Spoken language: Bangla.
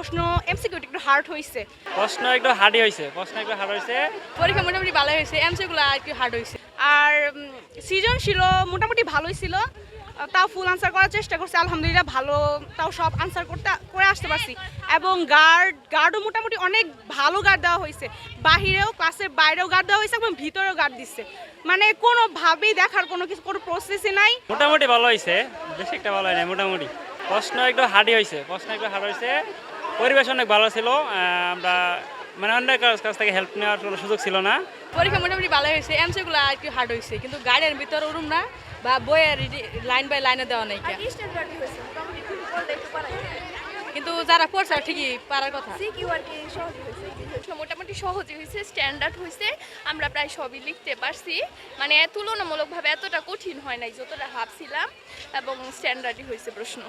প্রশ্ন এমসিকিউ একটু হার্ড হয়েছে। প্রশ্ন একটু হার্ডই হয়েছে পরীক্ষা মোটামুটি ভালো হয়েছে, এমসিকিউগুলো আর কি হার্ড হয়েছে। আর সৃজনশীল মোটামুটি ভালোই ছিল, তাও ফুল আনসার করার চেষ্টা করছি, আলহামদুলিল্লাহ ভালো, তাও সব আনসার করে আসতে পারছি। এবং গার্ডও মোটামুটি অনেক ভালো গার্ড দেওয়া হয়েছে, বাহিরেও ক্লাসের বাইরেও গার্ড দেওয়া হয়েছে এবং ভিতরেও গার্ড দিচ্ছে, মানে কোনোভাবেই দেখার কোনো প্রসেসই নাই। মোটামুটি ভালো হয়েছে, বেশি একটা ভালো হয় না, মোটামুটি। প্রশ্ন একটু হার্ডই হয়েছে, পরিবেশ অনেক ভালো ছিল। আমরা মানে অনেক কাছ থেকে হেল্প নেওয়ার কোনো সুযোগ ছিল না। পরীক্ষা মোটামুটি ভালো হয়েছে, এমসিকিউগুলো আর কি হার্ড হয়েছে, কিন্তু গার্ডের ভিতরে ওরম না, বা বইয়ের লাইন বাই লাইনে দেওয়া নাই, কিন্তু যারা পড়ছে ঠিকই পারার কথা। মোটামুটি সহজই হয়েছে, স্ট্যান্ডার্ড হয়েছে, আমরা প্রায় সবই লিখতে পারছি, মানে তুলনামূলকভাবে এতটা কঠিন হয় নাই যতটা ভাবছিলাম, এবং স্ট্যান্ডার্ডই হয়েছে প্রশ্ন।